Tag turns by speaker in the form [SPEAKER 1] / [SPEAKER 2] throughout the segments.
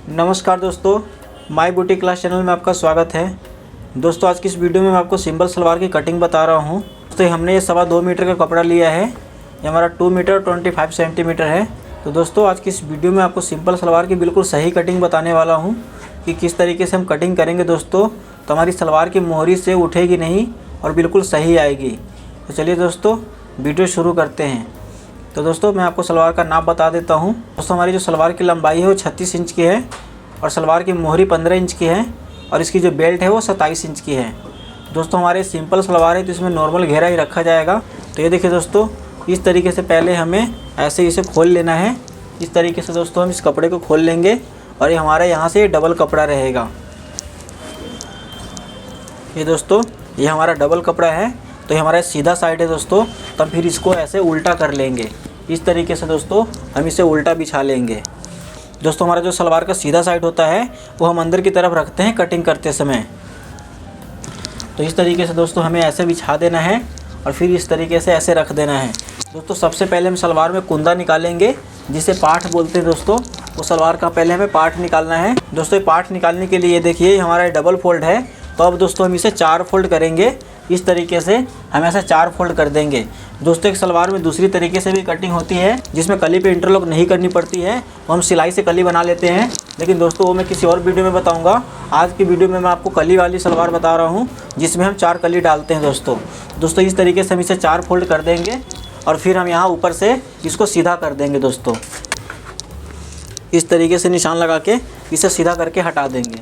[SPEAKER 1] नमस्कार दोस्तों, my beauty class channel में आपका स्वागत है। दोस्तों आज की इस वीडियो में मैं आपको सिंपल सलवार की कटिंग बता रहा हूँ। दोस्तों हमने ये 2.25 मीटर का कपड़ा लिया है। ये हमारा 2 मीटर 25 सेंटीमीटर है। तो दोस्तों आज की इस वीडियो में आपको सिंपल सलवार की बिल्कुल सही कटिंग बताने वाला हूँ कि किस तरीके से हम कटिंग करेंगे दोस्तों, तो हमारी सलवार की मोहरी से उठेगी नहीं और बिल्कुल सही आएगी। तो चलिए दोस्तों वीडियो शुरू करते हैं। तो दोस्तों मैं आपको सलवार का नाप बता देता हूँ। दोस्तों हमारी जो सलवार की लंबाई है वो 36 इंच की है और सलवार की मोहरी 15 इंच की है और इसकी जो बेल्ट है वो 27 इंच की है। दोस्तों हमारे सिंपल सलवार है तो इसमें नॉर्मल घेरा ही रखा जाएगा। तो ये देखिए दोस्तों, इस तरीके से पहले हमें ऐसे इसे खोल लेना है। इस तरीके से दोस्तों हम इस कपड़े को खोल लेंगे और ये हमारा यहाँ से डबल कपड़ा रहेगा। ये दोस्तों ये हमारा डबल कपड़ा है, तो ये हमारा सीधा साइड है दोस्तों। तब फिर इसको ऐसे उल्टा कर लेंगे। इस तरीके से दोस्तों हम इसे उल्टा बिछा लेंगे। दोस्तों हमारा जो सलवार का सीधा साइड होता है वो हम अंदर की तरफ रखते हैं कटिंग करते समय। तो इस तरीके से दोस्तों हमें ऐसे बिछा देना है और फिर इस तरीके से ऐसे रख देना है। दोस्तों सबसे पहले हम सलवार में कुंदा निकालेंगे, जिसे पाठ बोलते हैं दोस्तों। वो सलवार का पहले हमें पाठ निकालना है। दोस्तों ये पाठ निकालने के लिए देखिए हमारा डबल फोल्ड है, तो अब दोस्तों हम इसे 4 फोल्ड करेंगे। इस तरीके से हम ऐसा 4 फोल्ड कर देंगे। दोस्तों एक सलवार में दूसरी तरीके से भी कटिंग होती है, जिसमें कली पे इंटरलॉक नहीं करनी पड़ती है, वो हम सिलाई से कली बना लेते हैं। लेकिन दोस्तों वो मैं किसी और वीडियो में बताऊंगा। आज की वीडियो में मैं आपको कली वाली सलवार बता रहा हूँ, जिसमें हम 4 कली डालते हैं दोस्तों इस तरीके से हम इसे 4 फोल्ड कर देंगे और फिर हम यहाँ ऊपर से इसको सीधा कर देंगे। दोस्तों इस तरीके से निशान लगा के इसे सीधा करके हटा देंगे।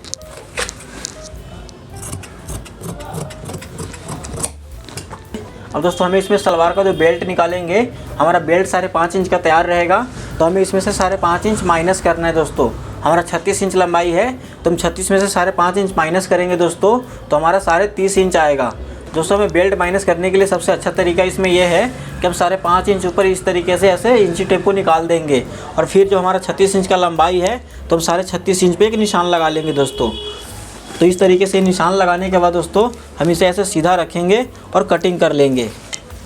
[SPEAKER 1] अब दोस्तों हमें इसमें सलवार का जो बेल्ट निकालेंगे, हमारा बेल्ट 5.5 इंच का तैयार रहेगा। तो हमें इसमें से 5.5 इंच माइनस करना है दोस्तों। हमारा 36 इंच लंबाई है, तो हम 36 में से 5.5 इंच माइनस करेंगे दोस्तों, तो हमारा 30 इंच आएगा। दोस्तों हमें बेल्ट माइनस करने के लिए सबसे अच्छा तरीका इसमें यह है कि हम 5.5 इंच ऊपर इस तरीके से ऐसे इंची टेप को निकाल देंगे और फिर जो हमारा 36 इंच का लंबाई है तो हम 36.5 इंच पे एक निशान लगा लेंगे दोस्तों। तो इस तरीके से निशान लगाने के बाद दोस्तों हम इसे ऐसे सीधा रखेंगे और कटिंग कर लेंगे।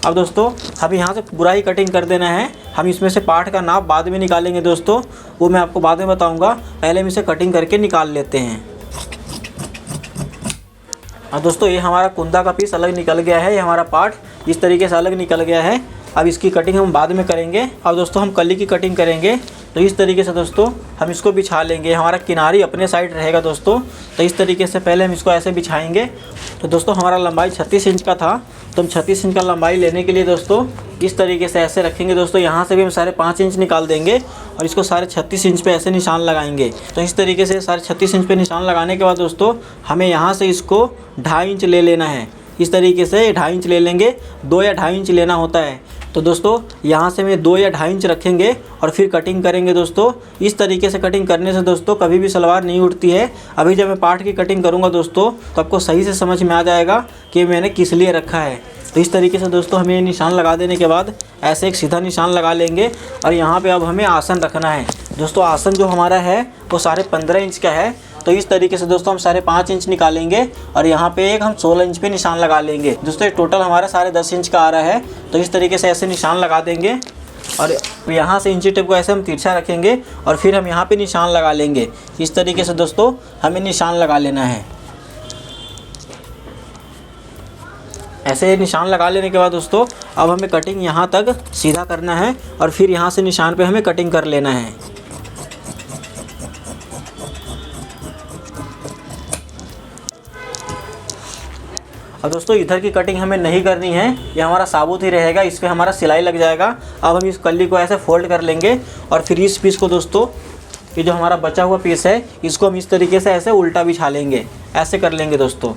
[SPEAKER 1] अब दोस्तों हम यहाँ से पूरा ही कटिंग कर देना है। हम इसमें से पार्ट का नाप बाद में निकालेंगे दोस्तों, वो मैं आपको बाद में बताऊँगा। पहले हम इसे कटिंग करके निकाल लेते हैं। अब दोस्तों ये हमारा कुंदा का पीस अलग निकल गया है, ये हमारा पार्ट इस तरीके से अलग निकल गया है। अब इसकी कटिंग हम बाद में करेंगे। अब दोस्तों हम कली की कटिंग करेंगे। तो इस तरीके से दोस्तों हम इसको बिछा लेंगे। हमारा किनारी अपने साइड रहेगा दोस्तों, तो इस तरीके से पहले हम इसको ऐसे बिछाएंगे। तो दोस्तों हमारा लंबाई 36 इंच का था, तो हम 36 इंच का लंबाई लेने के लिए दोस्तों इस तरीके से ऐसे रखेंगे। दोस्तों यहाँ से भी हम 5.5 इंच निकाल देंगे और इसको 36.5 इंच पे ऐसे निशान लगाएंगे। तो इस तरीके से 36.5 इंच पे निशान लगाने के बाद दोस्तों हमें यहाँ से इसको 2.5 इंच ले लेना है। इस तरीके से 2.5 इंच ले लेंगे, 2 या 2.5 इंच लेना होता है। तो दोस्तों यहाँ से मैं 2 या 2.5 इंच रखेंगे और फिर कटिंग करेंगे दोस्तों। इस तरीके से कटिंग करने से दोस्तों कभी भी सलवार नहीं उठती है। अभी जब मैं पार्ट की कटिंग करूँगा दोस्तों तो आपको सही से समझ में आ जाएगा कि मैंने किस लिए रखा है। तो इस तरीके से दोस्तों हमें निशान लगा देने के बाद ऐसे एक सीधा निशान लगा लेंगे और यहाँ पे अब हमें आसन रखना है। दोस्तों आसन जो हमारा है वो 15.5 इंच का है। तो इस तरीके से दोस्तों हम 5.5 इंच निकालेंगे और यहाँ पे एक हम 16 इंच पे निशान लगा लेंगे। दोस्तों ये टोटल हमारा 10.5 इंच का आ रहा है। तो इस तरीके से ऐसे निशान लगा देंगे और यहाँ से इंची टेप को ऐसे हम तिरछा रखेंगे और फिर हम यहाँ पे निशान लगा लेंगे। इस तरीके से दोस्तों हमें निशान लगा लेना है। ऐसे निशान लगा लेने के बाद दोस्तों अब हमें कटिंग यहाँ तक सीधा करना है और फिर यहाँ से निशान पे हमें कटिंग कर लेना है। अब दोस्तों इधर की कटिंग हमें नहीं करनी है, ये हमारा साबुत ही रहेगा, इस पर हमारा सिलाई लग जाएगा। अब हम इस कली को ऐसे फोल्ड कर लेंगे और फिर इस पीस को दोस्तों, ये जो हमारा बचा हुआ पीस है, इसको हम इस तरीके से ऐसे उल्टा बिछा लेंगे। ऐसे कर लेंगे दोस्तों।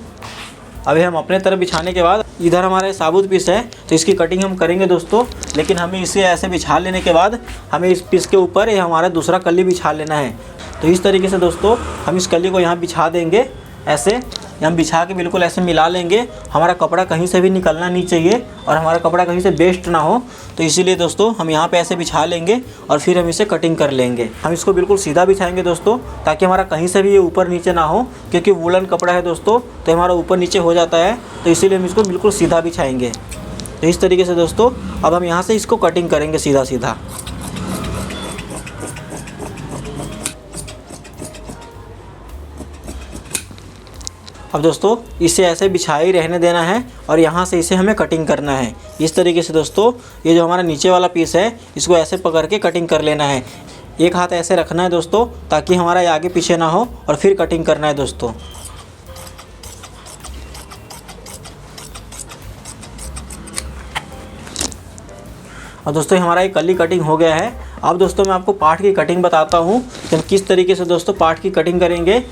[SPEAKER 1] अभी हम अपने तरफ बिछाने के बाद इधर हमारा साबुत पीस है, तो इसकी कटिंग हम करेंगे दोस्तों। लेकिन हमें इसे ऐसे बिछा लेने के बाद हमें इस पीस के ऊपर ये हमारा दूसरा कली बिछा लेना है। तो इस तरीके से दोस्तों हम इस कली को यहाँ बिछा देंगे। ऐसे हम बिछा के बिल्कुल ऐसे मिला लेंगे। हमारा कपड़ा कहीं से भी निकलना नहीं चाहिए और हमारा कपड़ा कहीं से वेस्ट ना हो, तो इसीलिए दोस्तों हम यहाँ पे ऐसे बिछा लेंगे और फिर हम इसे कटिंग कर लेंगे। हम इसको बिल्कुल सीधा बिछाएंगे दोस्तों, ताकि हमारा कहीं से भी ये ऊपर नीचे ना हो, क्योंकि वूलन कपड़ा है दोस्तों, तो हमारा ऊपर नीचे हो जाता है। तो इसीलिए हम इसको बिल्कुल सीधा बिछाएंगे। तो इस तरीके से दोस्तों अब हम यहाँ से इसको कटिंग करेंगे सीधा सीधा। अब दोस्तों इसे ऐसे बिछाए ही रहने देना है और यहाँ से इसे हमें कटिंग करना है। इस तरीके से दोस्तों ये जो हमारा नीचे वाला पीस है इसको ऐसे पकड़ के कटिंग कर लेना है। एक हाथ ऐसे रखना है दोस्तों ताकि हमारा ये आगे पीछे ना हो और फिर कटिंग करना है दोस्तों। और दोस्तों हमारा ये कली कटिंग हो गया है। अब दोस्तों मैं आपको पार्ट की कटिंग बताता हूँ कि हम किस तरीके से दोस्तों पार्ट की कटिंग करेंगे।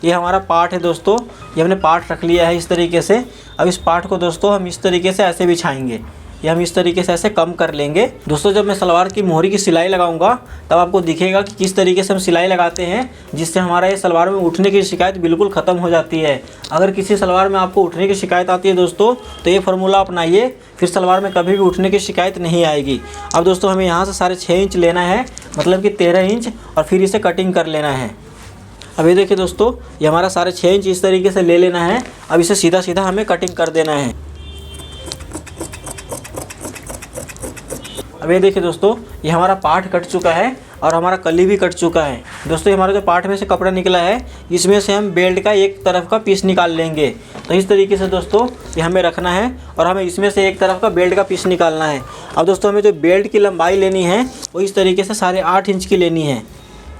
[SPEAKER 1] ये हमारा पार्ट है दोस्तों, ये हमने पार्ट रख लिया है इस तरीके से। अब इस पार्ट को दोस्तों हम इस तरीके से ऐसे बिछाएंगे, ये हम इस तरीके से ऐसे कम कर लेंगे। दोस्तों जब मैं सलवार की मोहरी की सिलाई लगाऊंगा तब आपको दिखेगा कि किस तरीके से हम सिलाई लगाते हैं जिससे हमारा ये सलवार में उठने की शिकायत बिल्कुल ख़त्म हो जाती है। अगर किसी सलवार में आपको उठने की शिकायत आती है दोस्तों तो ये फार्मूला अपनाइए, फिर सलवार में कभी भी उठने की शिकायत नहीं आएगी। अब दोस्तों हमें यहाँ से 6.5 इंच लेना है, मतलब कि 13 इंच, और फिर इसे कटिंग कर लेना है। अब ये देखिए दोस्तों ये हमारा 6.5 इंच इस तरीके से ले लेना है। अब इसे सीधा सीधा हमें कटिंग कर देना है। अब ये देखिए दोस्तों ये हमारा पार्ट कट चुका है और हमारा कली भी कट चुका है। दोस्तों हमारा जो पार्ट में से कपड़ा निकला है इसमें से हम बेल्ट का एक तरफ का पीस निकाल लेंगे। तो इस तरीके से दोस्तों ये हमें रखना है और हमें इसमें से एक तरफ का बेल्ट का पीस निकालना है। अब दोस्तों हमें जो बेल्ट की लंबाई लेनी है वो इस तरीके से 8.5 इंच की लेनी है।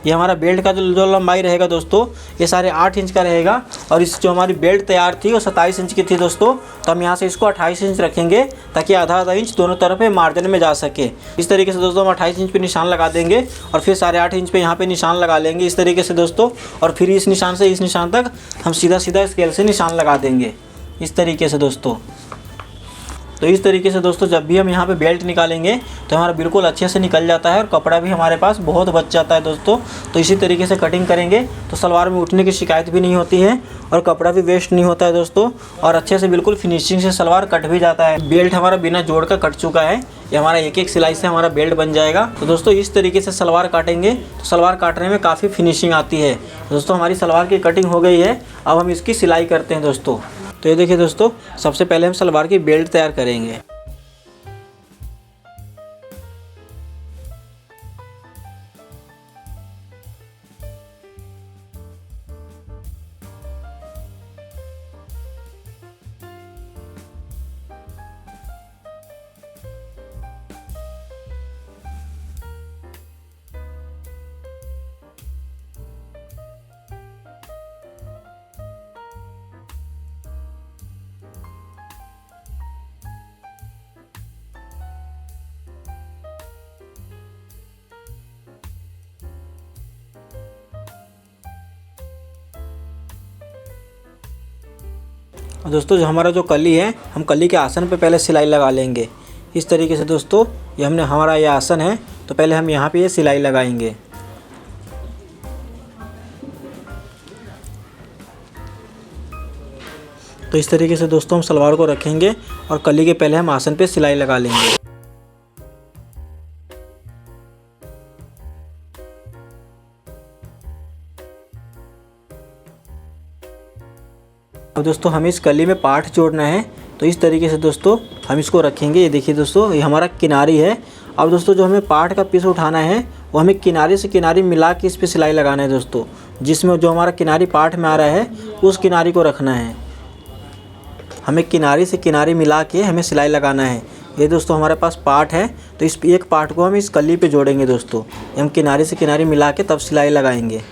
[SPEAKER 1] ये हमारा बेल्ट का जो लंबाई रहेगा दोस्तों ये 8.5 इंच का रहेगा और इस जो हमारी बेल्ट तैयार थी वो 27 इंच की थी दोस्तों। तो हम यहाँ से इसको 28 इंच रखेंगे ताकि आधा इंच दोनों तरफ मार्जिन में जा सके। इस तरीके से दोस्तों हम 28 इंच पे निशान लगा देंगे और फिर 8.5 इंच पे यहाँ पे निशान लगा लेंगे इस तरीके से दोस्तों। और फिर इस निशान से इस निशान तक हम सीधा सीधा स्केल से निशान लगा देंगे इस तरीके से दोस्तों। तो इस तरीके से दोस्तों जब भी हम यहाँ पे बेल्ट निकालेंगे तो हमारा बिल्कुल अच्छे से निकल जाता है और कपड़ा भी हमारे पास बहुत बच जाता है दोस्तों। तो इसी तरीके से कटिंग करेंगे तो सलवार में उठने की शिकायत भी नहीं होती है और कपड़ा भी वेस्ट नहीं होता है दोस्तों, और अच्छे से बिल्कुल फिनिशिंग से सलवार कट भी जाता है। बेल्ट हमारा बिना जोड़ का कट चुका है, ये हमारा एक सिलाई से हमारा बेल्ट बन जाएगा। तो दोस्तों इस तरीके से सलवार काटेंगे तो सलवार काटने में काफ़ी फिनिशिंग आती है। दोस्तों हमारी सलवार की कटिंग हो गई है, अब हम इसकी सिलाई करते हैं दोस्तों। तो ये देखिए दोस्तों सबसे पहले हम सलवार की बेल्ट तैयार करेंगे। और दोस्तों जो हमारा जो कली है हम कली के आसन पे पहले सिलाई लगा लेंगे इस तरीके से दोस्तों। ये हमने हमारा ये आसन है तो पहले हम यहाँ पे ये सिलाई लगाएंगे। तो इस तरीके से दोस्तों हम सलवार को रखेंगे और कली के पहले हम आसन पे सिलाई लगा लेंगे। अब दोस्तों हमें इस कली में पार्ट जोड़ना है तो इस तरीके से दोस्तों हम इसको रखेंगे। ये देखिए दोस्तों ये हमारा किनारी है। अब दोस्तों जो हमें पार्ट का पीस उठाना है वो हमें किनारे से किनारी मिला के इस पर सिलाई लगाना है दोस्तों। जिसमें जो हमारा किनारी पार्ट में आ रहा है उस किनारी को रखना है। हमें किनारी से किनारी मिला के हमें सिलाई लगाना है। ये दोस्तों हमारे पास पार्ट है तो इस एक पार्ट को हम इस कली पे जोड़ेंगे दोस्तों। हम किनारे से किनारी मिला के तब सिलाई लगाएंगे।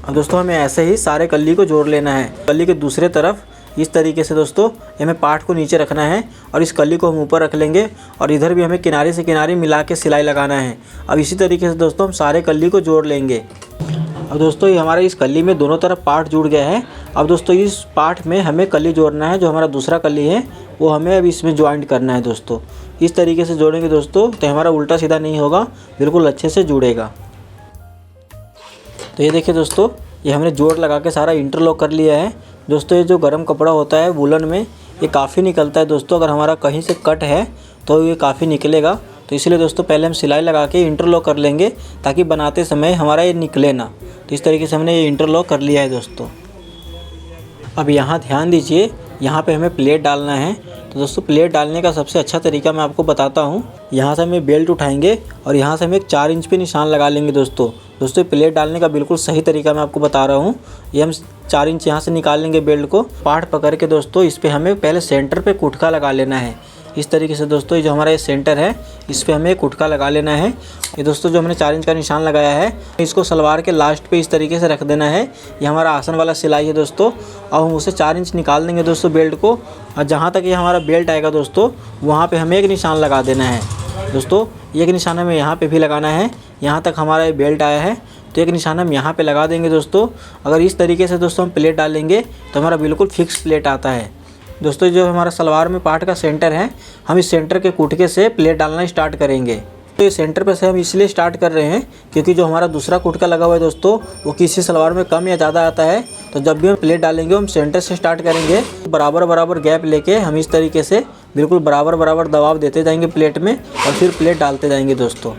[SPEAKER 1] अब दोस्तों हमें ऐसे ही सारे कली को जोड़ लेना है। कली के दूसरे तरफ इस तरीके से दोस्तों हमें पार्ट को नीचे रखना है और इस कली को हम ऊपर रख लेंगे और इधर भी हमें किनारे से किनारे मिला के सिलाई लगाना है। अब इसी तरीके से दोस्तों हम सारे कली को जोड़ लेंगे। अब दोस्तों ये हमारे इस कली में दोनों तरफ पार्ट जुड़ गया है। अब दोस्तों इस पार्ट में हमें कली जोड़ना है, जो हमारा दूसरा कली है वो हमें अब इसमें ज्वाइंट करना है दोस्तों। इस तरीके से जोड़ेंगे दोस्तों तो हमारा उल्टा सीधा नहीं होगा, बिल्कुल अच्छे से जुड़ेगा। तो ये देखिए दोस्तों ये हमने जोड़ लगा के सारा इंटरलॉक कर लिया है दोस्तों। ये जो गर्म कपड़ा होता है वुलन में ये काफ़ी निकलता है दोस्तों। अगर हमारा कहीं से कट है तो ये काफ़ी निकलेगा। तो इसलिए दोस्तों पहले हम सिलाई लगा के इंटरलॉक कर लेंगे ताकि बनाते समय हमारा ये निकले ना। तो इस तरीके से हमने ये इंटरलॉक कर लिया है दोस्तों। अब यहाँ ध्यान दीजिए, यहाँ पे हमें प्लेट डालना है। तो दोस्तों प्लेट डालने का सबसे अच्छा तरीका मैं आपको बताता हूँ। यहाँ से हमें बेल्ट उठाएंगे और यहाँ से हम एक 4 इंच पे निशान लगा लेंगे दोस्तों। प्लेट डालने का बिल्कुल सही तरीका मैं आपको बता रहा हूँ। ये हम 4 इंच यहाँ से निकाल लेंगे बेल्ट को। पार्ट पकड़ के दोस्तों इस पर हमें पहले सेंटर पे कुटका लगा लेना है। इस तरीके से दोस्तों ये जो हमारा ये सेंटर है इस पे हमें कुटका लगा लेना है। ये दोस्तों जो हमने 4 इंच का निशान लगाया है इसको सलवार के लास्ट पे इस तरीके से रख देना है। ये हमारा आसन वाला सिलाई है दोस्तों। अब हम उसे 4 इंच निकाल देंगे दोस्तों बेल्ट को, और जहाँ तक ये हमारा बेल्ट आएगा दोस्तों वहाँ पे हमें एक निशान लगा देना है दोस्तों। एक निशान हमें यहाँ पे भी लगाना है। यहाँ तक हमारा ये बेल्ट आया है तो एक निशान हम यहाँ पे लगा देंगे दोस्तों। अगर इस तरीके से दोस्तों हम प्लेट डालेंगे तो हमारा बिल्कुल फिक्स प्लेट आता है दोस्तों। जो हमारा सलवार में पार्ट का सेंटर है, हम इस सेंटर के कुटके से प्लेट डालना स्टार्ट करेंगे। तो ये सेंटर पे से हम इसलिए स्टार्ट कर रहे हैं क्योंकि जो हमारा दूसरा कुटका लगा हुआ है दोस्तों वो किसी सलवार में कम या ज़्यादा आता है। तो जब भी हम प्लेट डालेंगे हम सेंटर से स्टार्ट करेंगे। बराबर बराबर गैप लेके हम इस तरीके से बिल्कुल बराबर बराबर दबाव देते जाएंगे प्लेट में और फिर प्लेट डालते जाएंगे दोस्तों।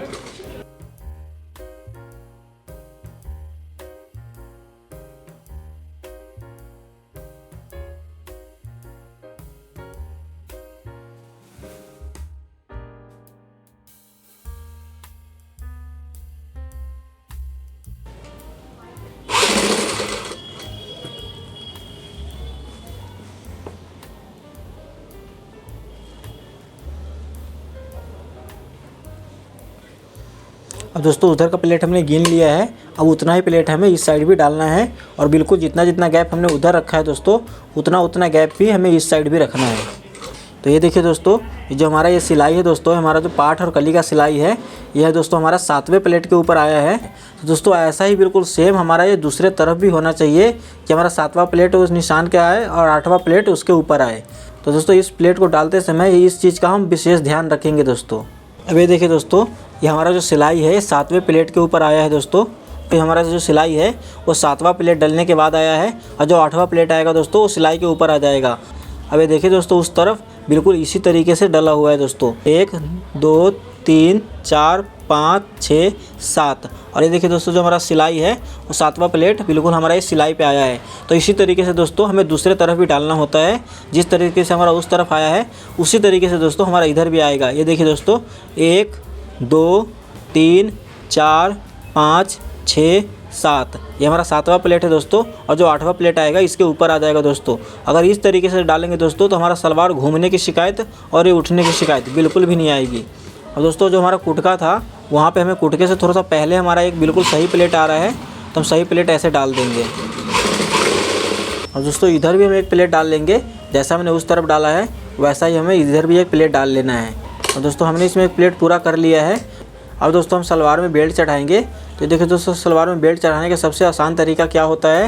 [SPEAKER 1] अब दोस्तों उधर का प्लेट हमने गिन लिया है। अब उतना ही प्लेट हमें इस साइड भी डालना है और बिल्कुल जितना जितना गैप हमने उधर रखा है दोस्तों उतना उतना गैप भी हमें इस साइड भी रखना है। तो ये देखिए दोस्तों, ये जो हमारा ये सिलाई है दोस्तों, हमारा जो पार्ट और कली का सिलाई है यह दोस्तों हमारा 7वें प्लेट के ऊपर आया है। तो दोस्तों ऐसा ही बिल्कुल सेम हमारा ये दूसरे तरफ भी होना चाहिए कि हमारा 7वां प्लेट उस निशान के आए और 8वां प्लेट उसके ऊपर आए। तो दोस्तों इस प्लेट को डालते समय इस चीज़ का हम विशेष ध्यान रखेंगे दोस्तों। अब ये देखिए दोस्तों, ये हमारा जो सिलाई है 7वें प्लेट के ऊपर आया है दोस्तों। तो हमारा जो सिलाई है वो 7वां प्लेट डलने के बाद आया है और जो 8वां प्लेट आएगा दोस्तों वो सिलाई के ऊपर आ जाएगा। अब ये देखिए दोस्तों, उस तरफ बिल्कुल इसी तरीके से डला हुआ है दोस्तों। 1 2 3 4 5 6 7। और ये देखिए दोस्तों, जो हमारा सिलाई है वो 7वां प्लेट बिल्कुल हमारा इस सिलाई पे आया है। तो इसी तरीके से दोस्तों हमें दूसरे तरफ भी डालना होता है। जिस तरीके से हमारा उस तरफ आया है उसी तरीके से दोस्तों हमारा इधर भी आएगा। ये देखिए दोस्तों, 1 2 3 4 5 6 7। ये हमारा 7वां प्लेट है दोस्तों और जो 8वां प्लेट आएगा इसके ऊपर आ जाएगा दोस्तों। अगर इस तरीके से डालेंगे दोस्तों तो हमारा सलवार घूमने की शिकायत और ये उठने की शिकायत बिल्कुल भी नहीं आएगी। और दोस्तों जो हमारा कुटका था वहाँ पे हमें कुटके से थोड़ा सा पहले हमारा एक बिल्कुल सही प्लेट आ रहा है, तो हम सही प्लेट ऐसे डाल देंगे। और दोस्तों इधर भी हम एक प्लेट डाल लेंगे। जैसा हमने उस तरफ डाला है वैसा ही हमें इधर भी एक प्लेट डाल लेना है। और दोस्तों हमने इसमें एक प्लेट पूरा कर लिया है। अब दोस्तों हम सलवार में बेल्ट चढ़ाएंगे। तो देखिए दोस्तों, सलवार में बेल्ट चढ़ाने का सबसे आसान तरीका क्या होता है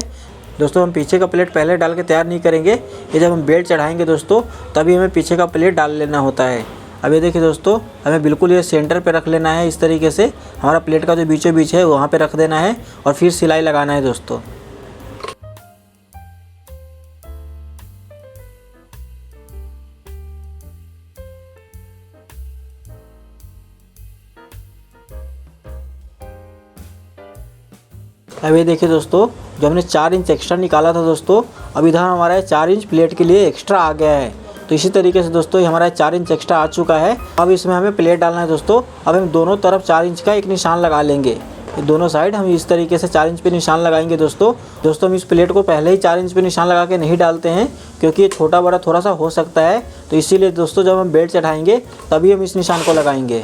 [SPEAKER 1] दोस्तों, हम पीछे का प्लेट पहले डाल के तैयार नहीं करेंगे। ये जब हम बेल्ट चढ़ाएंगे दोस्तों तभी हमें पीछे का प्लेट डाल लेना होता है। अब ये देखिए दोस्तों, हमें बिल्कुल ये सेंटर पे रख लेना है। इस तरीके से हमारा प्लेट का जो बीचों बीच है वहाँ पे रख देना है और फिर सिलाई लगाना है दोस्तों। अब ये देखिए दोस्तों, जो हमने 4 इंच एक्स्ट्रा निकाला था दोस्तों, अब इधर हमारा 4 इंच प्लेट के लिए एक्स्ट्रा आ गया है। तो इसी तरीके से दोस्तों हमारा 4 इंच एक्स्ट्रा आ चुका है। अब इसमें हमें प्लेट डालना है दोस्तों। अब हम दोनों तरफ 4 इंच का एक निशान लगा लेंगे। दोनों साइड हम इस तरीके से 4 इंच पे निशान लगाएंगे दोस्तों। हम इस प्लेट को पहले ही 4 इंच पे निशान लगा के नहीं डालते हैं क्योंकि ये छोटा बड़ा थोड़ा सा हो सकता है। तो इसीलिए दोस्तों जब हम बेल्ट चढ़ाएंगे तभी हम इस निशान को लगाएंगे।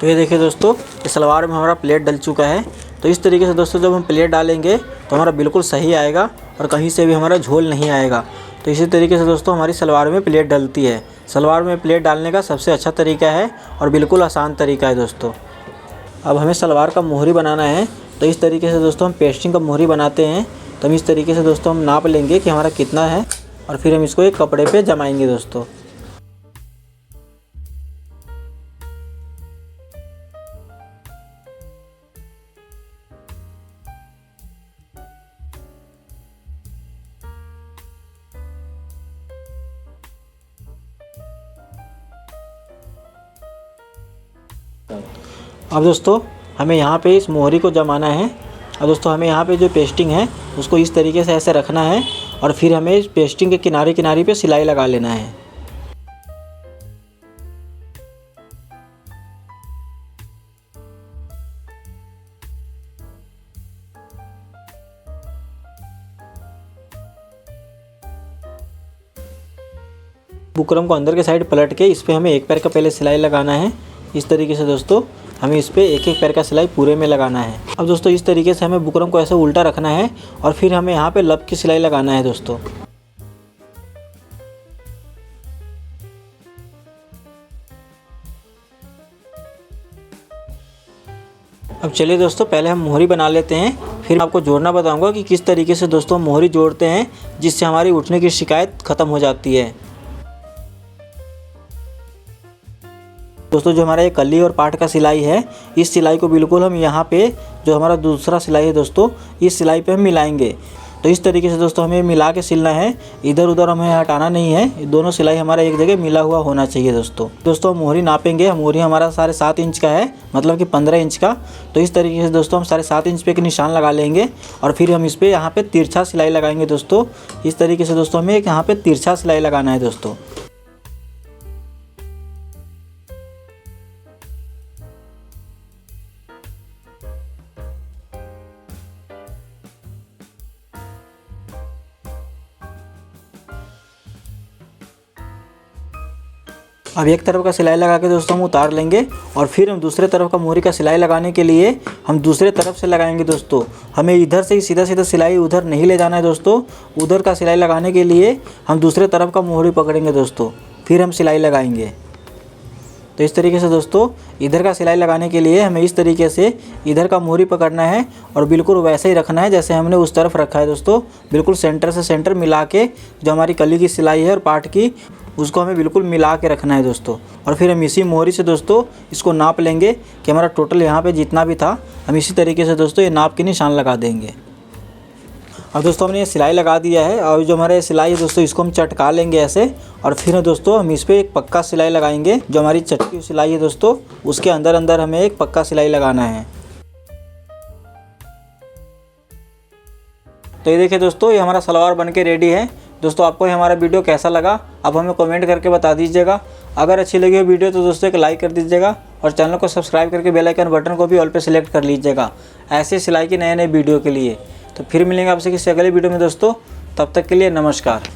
[SPEAKER 1] तो ये देखिए दोस्तों, इस सलवार में हमारा प्लेट डल चुका है। तो इस तरीके से दोस्तों जब हम प्लेट डालेंगे तो हमारा बिल्कुल सही आएगा और कहीं से भी हमारा झोल नहीं आएगा। तो इसी तरीके से दोस्तों हमारी सलवार में प्लेट डलती है। सलवार में प्लेट डालने का सबसे अच्छा तरीका है और बिल्कुल आसान तरीका है दोस्तों। अब हमें सलवार का मोहरी बनाना है। तो इस तरीके से दोस्तों हम पेस्टिंग का मोहरी बनाते हैं। तो हम इस तरीके से दोस्तों हम नाप लेंगे कि हमारा कितना है और फिर हम इसको एक कपड़े पे जमाएंगे दोस्तों। अब दोस्तों हमें यहाँ पे इस मोहरी को जमाना है। और दोस्तों हमें यहाँ पे जो पेस्टिंग है उसको इस तरीके से ऐसे रखना है और फिर हमें इस पेस्टिंग के किनारे किनारे पे सिलाई लगा लेना है। बुकरम को अंदर के साइड पलट के इस पर हमें एक पैर का पहले सिलाई लगाना है। इस तरीके से दोस्तों हमें इस पर एक एक पैर का सिलाई पूरे में लगाना है। अब दोस्तों इस तरीके से हमें बुकरम को ऐसे उल्टा रखना है और फिर हमें यहाँ पे लब की सिलाई लगाना है दोस्तों। अब चलिए दोस्तों पहले हम मोहरी बना लेते हैं, फिर आपको जोड़ना बताऊंगा कि किस तरीके से दोस्तों मोहरी जोड़ते हैं जिससे हमारी उठने की शिकायत ख़त्म हो जाती है। दोस्तों जो हमारा ये कली और पाट का सिलाई है, इस सिलाई को बिल्कुल हम यहाँ पे जो हमारा दूसरा सिलाई है दोस्तों, इस सिलाई पे हम मिलाएंगे। तो इस तरीके से दोस्तों हमें मिला के सिलना है, इधर उधर हमें हटाना नहीं है। दोनों सिलाई हमारा एक जगह मिला हुआ होना चाहिए दोस्तों हम मोहरी नापेंगे। मोहरी हमारा 7.5 इंच का है, मतलब कि 15 इंच का। तो इस तरीके से दोस्तों हम 7.5 इंच पे एक निशान लगा लेंगे और फिर हम इस पर यहाँ पे तिरछा सिलाई लगाएंगे दोस्तों। इस तरीके से दोस्तों हमें यहाँ पे तिरछा सिलाई लगाना है दोस्तों। अब एक तरफ का सिलाई लगा के दोस्तों हम उतार लेंगे और फिर हम दूसरे तरफ का मोहरी का सिलाई लगाने के लिए हम दूसरे तरफ से लगाएंगे दोस्तों। हमें इधर से ही सीधा सीधा सिलाई उधर नहीं ले जाना है दोस्तों। उधर का सिलाई लगाने के लिए हम दूसरे तरफ का मोहरी पकड़ेंगे दोस्तों, फिर हम सिलाई लगाएंगे। तो इस तरीके से दोस्तों इधर का सिलाई लगाने के लिए हमें इस तरीके से इधर का मोहरी पकड़ना है और बिल्कुल वैसे ही रखना है जैसे हमने उस तरफ रखा है दोस्तों। बिल्कुल सेंटर से सेंटर मिला के जो हमारी कली की सिलाई है और पाट की, उसको हमें बिल्कुल मिला के रखना है दोस्तों। और फिर हम इसी मोहरी से दोस्तों इसको नाप लेंगे कि हमारा टोटल यहाँ पे जितना भी था, हम इसी तरीके से दोस्तों ये नाप के निशान लगा देंगे। अब दोस्तों हमने ये सिलाई लगा दिया है और जो हमारा सिलाई है दोस्तों इसको हम चटका लेंगे ऐसे और फिर दोस्तों हम इस पर एक पक्का सिलाई लगाएंगे। जो हमारी चटकी सिलाई है दोस्तों उसके अंदर अंदर हमें एक पक्का सिलाई लगाना है। तो ये देखिए दोस्तों ये हमारा सलवार बन के रेडी है। दोस्तों आपको हमारा वीडियो कैसा लगा आप हमें कमेंट करके बता दीजिएगा। अगर अच्छी लगी हो वीडियो तो दोस्तों एक लाइक कर दीजिएगा और चैनल को सब्सक्राइब करके बेल आइकन बटन को भी ऑल पे सिलेक्ट कर लीजिएगा ऐसे सिलाई की नए नए वीडियो के लिए। तो फिर मिलेंगे आपसे किसी अगले वीडियो में दोस्तों, तब तक के लिए नमस्कार।